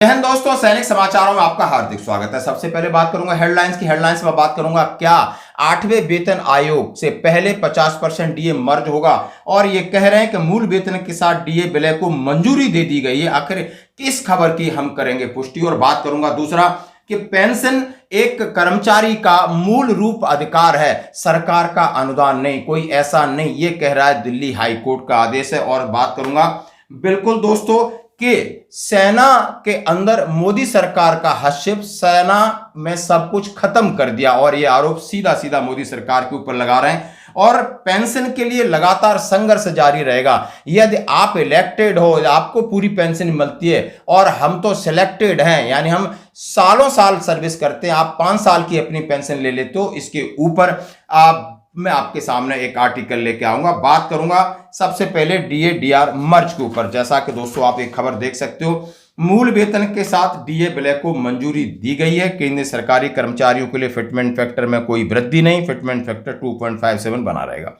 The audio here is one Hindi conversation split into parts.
बहन दोस्तों, सैनिक समाचारों में आपका हार्दिक स्वागत है। सबसे पहले बात करूंगा हेडलाइंस की। हेडलाइंस में बात करूंगा क्या 8वें वेतन आयोग से पहले 50% डीए मर्ज होगा, और ये कह रहे हैं कि मूल वेतन के साथ डीए विलय को मंजूरी दे दी गई है। आखिर किस खबर की हम करेंगे पुष्टि। और बात करूंगा दूसरा कि पेंशन एक कर्मचारी का मूल रूप अधिकार है, सरकार का अनुदान नहीं, कोई ऐसा नहीं, ये कह रहा है दिल्ली हाई कोर्ट का आदेश है। और बात करूंगा बिल्कुल दोस्तों कि सेना के अंदर मोदी सरकार का हस्तक्षेप, सेना में सब कुछ खत्म कर दिया, और ये आरोप सीधा सीधा मोदी सरकार के ऊपर लगा रहे हैं। और पेंशन के लिए लगातार संघर्ष जारी रहेगा। यदि आप इलेक्टेड हो, आपको पूरी पेंशन मिलती है, और हम तो सिलेक्टेड हैं, यानी हम सालों साल सर्विस करते हैं, आप 5 साल की अपनी पेंशन ले लेते हो। इसके ऊपर मैं आपके सामने एक आर्टिकल लेके आऊंगा। बात करूंगा सबसे पहले डीए डीआर मर्ज के ऊपर। जैसा कि दोस्तों आप एक खबर देख सकते हो, मूल वेतन के साथ डीए विलय को मंजूरी दी गई है। केंद्रीय सरकारी कर्मचारियों के लिए फिटमेंट फैक्टर में कोई वृद्धि नहीं, फिटमेंट फैक्टर 2.57 बना रहेगा।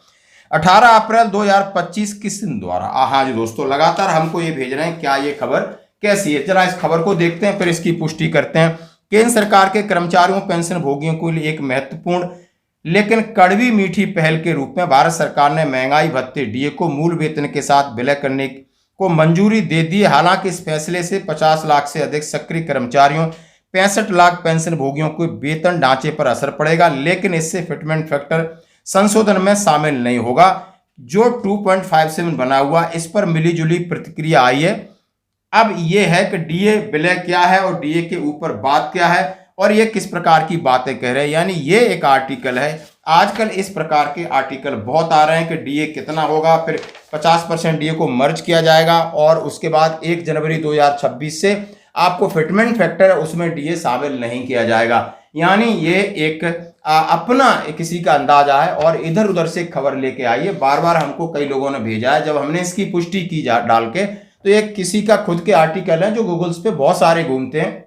18 अप्रैल 2025 किस दिन द्वारा। हाँ जी दोस्तों, लगातार हमको ये भेज रहे हैं, क्या ये खबर कैसी है, जरा इस खबर को देखते हैं, फिर इसकी पुष्टि करते हैं। केंद्र सरकार के कर्मचारियों पेंशन भोगियों के लिए एक महत्वपूर्ण लेकिन कड़वी मीठी पहल के रूप में भारत सरकार ने महंगाई भत्ते डीए को मूल वेतन के साथ विलय करने को मंजूरी दे दी है। हालांकि इस फैसले से 50 लाख से अधिक सक्रिय कर्मचारियों, 65 लाख पेंशन भोगियों के वेतन ढांचे पर असर पड़ेगा, लेकिन इससे फिटमेंट फैक्टर संशोधन में शामिल नहीं होगा जो 2.57 बना हुआ। इस पर मिलीजुली प्रतिक्रिया आई है। अब यह है कि डीए विलय क्या है और डीए के ऊपर बात क्या है, और ये किस प्रकार की बातें कह रहे हैं। यानी ये एक आर्टिकल है, आजकल इस प्रकार के आर्टिकल बहुत आ रहे हैं कि डीए कितना होगा, फिर 50% डीए को मर्ज किया जाएगा, और उसके बाद 1 जनवरी 2026 से आपको फिटमेंट फैक्टर उसमें डीए शामिल नहीं किया जाएगा। यानी ये एक अपना किसी का अंदाजा है, और इधर उधर से खबर लेके आई है। बार बार हमको कई लोगों ने भेजा है, जब हमने इसकी पुष्टि की डाल के, तो ये किसी का खुद के आर्टिकल है जो गूगल्स पे बहुत सारे घूमते हैं।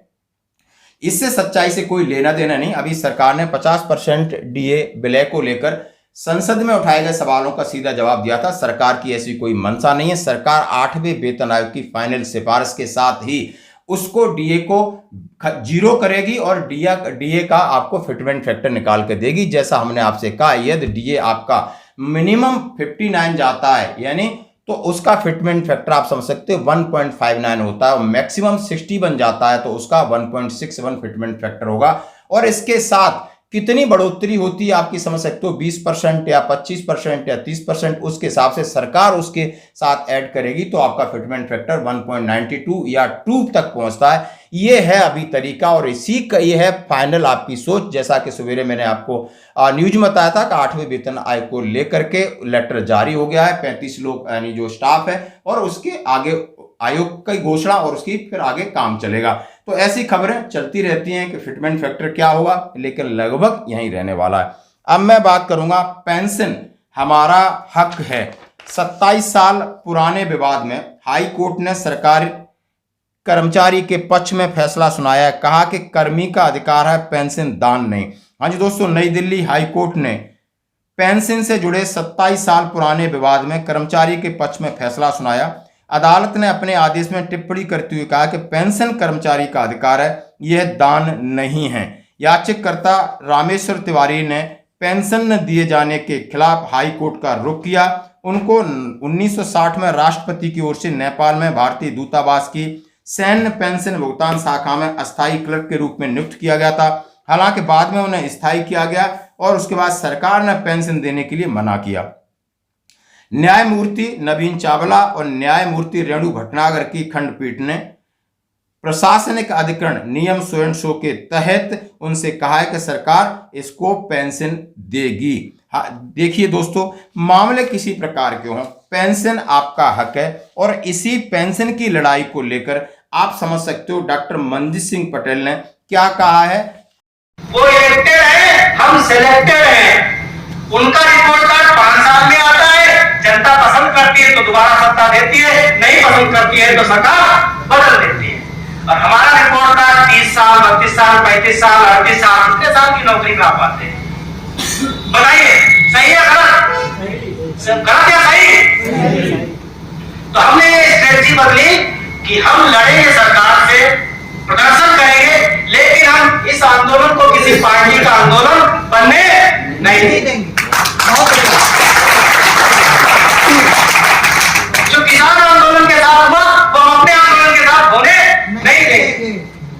इससे सच्चाई से कोई लेना देना नहीं। अभी सरकार ने 50% डीए विलय को लेकर संसद में उठाए गए सवालों का सीधा जवाब दिया था। सरकार की ऐसी कोई मंशा नहीं है। सरकार 8वें वेतन आयोग की फाइनल सिफारिश के साथ ही उसको डीए को 0 करेगी, और डीए का आपको फिटमेंट फैक्टर निकाल के देगी। जैसा हमने आपसे कहा, यदि डीए आपका मिनिमम 59 जाता है, यानी तो उसका फिटमेंट फैक्टर आप समझ सकते हो 1.59 होता है, और मैक्सिमम 60 बन जाता है तो उसका 1.61 फिटमेंट फैक्टर होगा। और इसके साथ कितनी बढ़ोतरी होती है आपकी समझ सकते हो, 20% या 25% या 30%, उसके हिसाब से सरकार उसके साथ ऐड करेगी, तो आपका फिटमेंट फैक्टर 1.92 या 2 तक पहुंचता है। ये है अभी तरीका, और इसी का ये है फाइनल आपकी सोच। जैसा कि सवेरे मैंने आपको न्यूज में बताया था कि 8वें वेतन आयोग को लेकर के लेटर जारी हो गया है। 35 लोग यानी जो स्टाफ है, और उसके आगे आयोग की घोषणा, और उसकी फिर आगे काम चलेगा। तो ऐसी खबरें चलती रहती हैं कि फिटमेंट फैक्टर क्या होगा, लेकिन लगभग यहीं रहने वाला है। अब मैं बात करूंगा पेंशन हमारा हक है। 27 साल पुराने विवाद में हाई कोर्ट ने सरकारी कर्मचारी के पक्ष में फैसला सुनाया है। कहा कि कर्मी का अधिकार है, पेंशन दान नहीं। हाँ जी दोस्तों, नई दिल्ली हाई कोर्ट ने पेंशन से जुड़े 27 साल पुराने विवाद में कर्मचारी के पक्ष में फैसला सुनाया। अदालत ने अपने आदेश में टिप्पणी करते हुए कहा कि पेंशन कर्मचारी का अधिकार है, यह दान नहीं है। याचिकाकर्ता रामेश्वर तिवारी ने पेंशन न दिए जाने के खिलाफ हाई कोर्ट का रुख किया। उनको 1960 में राष्ट्रपति की ओर से नेपाल में भारतीय दूतावास की सैन्य पेंशन भुगतान शाखा में अस्थायी क्लर्क के रूप में नियुक्त किया गया था। हालांकि बाद में उन्हें स्थायी किया गया, और उसके बाद सरकार ने पेंशन देने के लिए मना किया। न्यायमूर्ति नवीन चावला और न्यायमूर्ति रेणु भटनागर की खंडपीठ ने प्रशासनिक अधिकरण नियम 100 के तहत उनसे कहा है कि सरकार इसको पेंशन देगी। देखिए दोस्तों, मामले किसी प्रकार के हों, पेंशन आपका हक है, और इसी पेंशन की लड़ाई को लेकर आप समझ सकते हो डॉक्टर मनजीत सिंह पटेल ने क्या कहा है। वो इलेक्टेड है, हम सिलेक्टेड हैं। उनका रिपोर्ट कार्ड 5 साल में आता है, जनता पसंद करती है तो दोबारा सत्ता देती है, नहीं पसंद करती है तो सरकार बदल देती है। और हमारा रिपोर्ट कार्ड 30 साल, 32 साल, 35 साल, 38 साल, कितने साल की नौकरी में आप पाते हैं? बताइए, सही है गलत? गलत या सही? तो हमने ये स्ट्रेटजी बदली कि हम लड़ेंगे सरकार से, नहीं देंगे।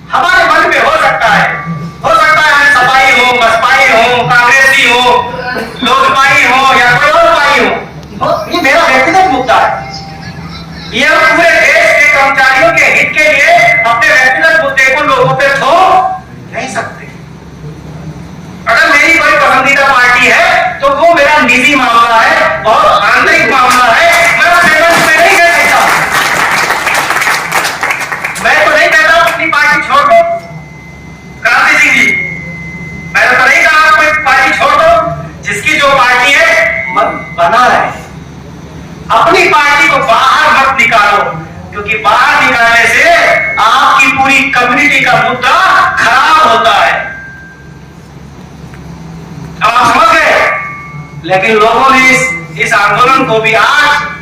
हमारे मन में हो सकता है हम सपाई हो, बसपाई हो, कांग्रेसी हो, लोजपाई हो या कोई और पाई हो, ये मेरा व्यक्तिगत मुद्दा है। ये हम पूरे देश के कर्मचारियों के हित के लिए अपने व्यक्तिगत मुद्दे को लोगों पे थोप नहीं सकते। अगर मेरी कोई पसंदीदा पार्टी है तो वो मेरा निजी मामला है और आंतरिक मामला है। मैं उस में नहीं कह सकता, मैं तो नहीं कहता अपनी पार्टी छोड़ दो क्रांति सिंह जी, मैं तो नहीं कहा कोई पार्टी छोड़ दो। जिसकी जो पार्टी है मत बना रहे, अपनी पार्टी को बाहर मत निकालो, क्योंकि बाहर निकालने से आपकी पूरी कम्युनिटी का मुद्दा खराब होता है। अब आप समझ गए। लेकिन लोगों ने इस आंदोलन को भी आज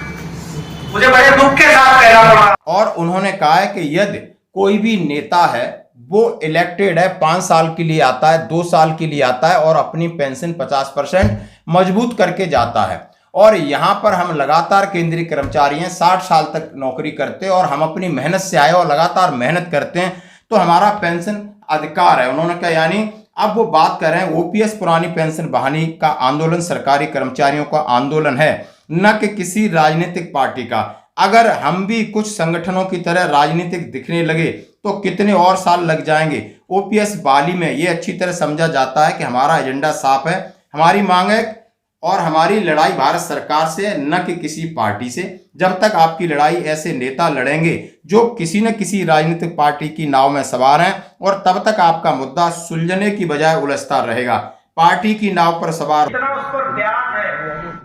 मुझे बड़े दुख के साथ कहना पड़ा। और उन्होंने कहा है कि यदि कोई भी नेता है वो इलेक्टेड है, 5 साल के लिए आता है, 2 साल के लिए आता है और अपनी पेंशन 50% मजबूत करके जाता है, और यहां पर हम लगातार केंद्रीय कर्मचारी हैं, 60 साल तक नौकरी करते हैं और हम अपनी मेहनत से आए और लगातार मेहनत करते हैं, तो हमारा पेंशन अधिकार है। उन्होंने कहा, यानी अब वो बात कर रहे हैं ओपीएस पुरानी पेंशन बहाली का आंदोलन सरकारी कर्मचारियों का आंदोलन है, न कि किसी राजनीतिक पार्टी का। अगर हम भी कुछ संगठनों की तरह राजनीतिक दिखने लगे तो कितने और साल लग जाएंगे। ओपीएस बहाली में ये अच्छी तरह समझा जाता है कि हमारा एजेंडा साफ है, हमारी मांग है और हमारी लड़ाई भारत सरकार से, न कि किसी पार्टी से। जब तक आपकी लड़ाई ऐसे नेता लड़ेंगे जो किसी न किसी राजनीतिक पार्टी की नाव में सवार हैं, और तब तक आपका मुद्दा सुलझने की बजाय उलझता रहेगा। पार्टी की नाव पर सवार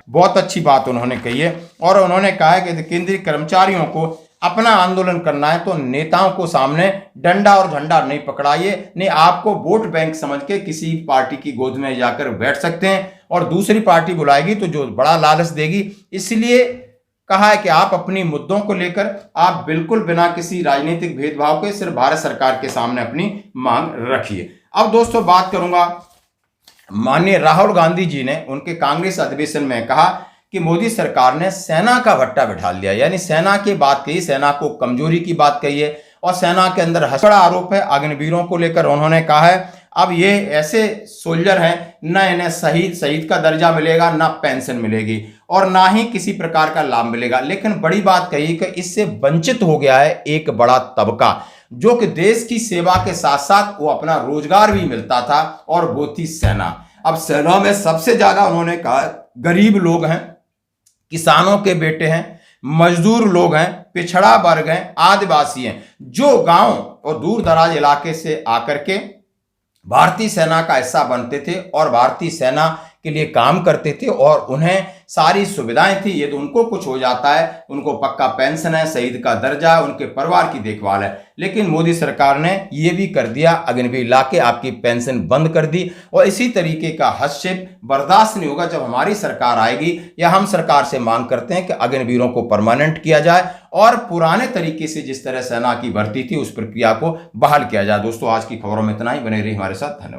बहुत अच्छी बात उन्होंने कही है। और उन्होंने कहा है कि केंद्रीय कर्मचारियों को अपना आंदोलन करना है तो नेताओं को सामने डंडा और झंडा नहीं पकड़ाइए, नहीं आपको वोट बैंक समझ के किसी पार्टी की गोद में जाकर बैठ सकते हैं और दूसरी पार्टी बुलाएगी तो जो बड़ा लालच देगी। इसलिए कहा है कि आप अपनी मुद्दों को लेकर आप बिल्कुल बिना किसी राजनीतिक भेदभाव के सिर्फ भारत सरकार के सामने अपनी मांग रखिए। अब दोस्तों बात करूंगा, माननीय राहुल गांधी जी ने उनके कांग्रेस अधिवेशन में कहा कि मोदी सरकार ने सेना का भट्टा बिठा लिया, यानी सेना की बात कही, सेना को कमजोरी की बात कही है और सेना के अंदर बड़ा आरोप है अग्निवीरों को लेकर। उन्होंने कहा है अब ये ऐसे सोल्जर हैं, न इन्हें शहीद का दर्जा मिलेगा, ना पेंशन मिलेगी और ना ही किसी प्रकार का लाभ मिलेगा। लेकिन बड़ी बात कही कि इससे वंचित हो गया है एक बड़ा तबका, जो कि देश की सेवा के साथ साथ वो अपना रोजगार भी मिलता था, और वो थी सेना। अब सेना में सबसे ज्यादा उन्होंने कहा गरीब लोग हैं, किसानों के बेटे हैं, मजदूर लोग हैं, पिछड़ा वर्ग हैं, आदिवासी हैं, जो गांव और दूर दराज इलाके से आकर के भारतीय सेना का हिस्सा बनते थे और भारतीय सेना के लिए काम करते थे और उन्हें सारी सुविधाएं थी। यदि उनको कुछ हो जाता है, उनको पक्का पेंशन है, शहीद का दर्जा, उनके परिवार की देखभाल है। लेकिन मोदी सरकार ने ये भी कर दिया, अग्निवीर लाके आपकी पेंशन बंद कर दी। और इसी तरीके का हस्तक्षेप बर्दाश्त नहीं होगा जब हमारी सरकार आएगी या हम सरकार से मांग करते हैं कि अग्निवीरों को परमानेंट किया जाए और पुराने तरीके से जिस तरह सेना की भर्ती थी उस प्रक्रिया को बहाल किया जाए। दोस्तों आज की खबरों में इतना ही, बने रहिए हमारे साथ, धन्यवाद।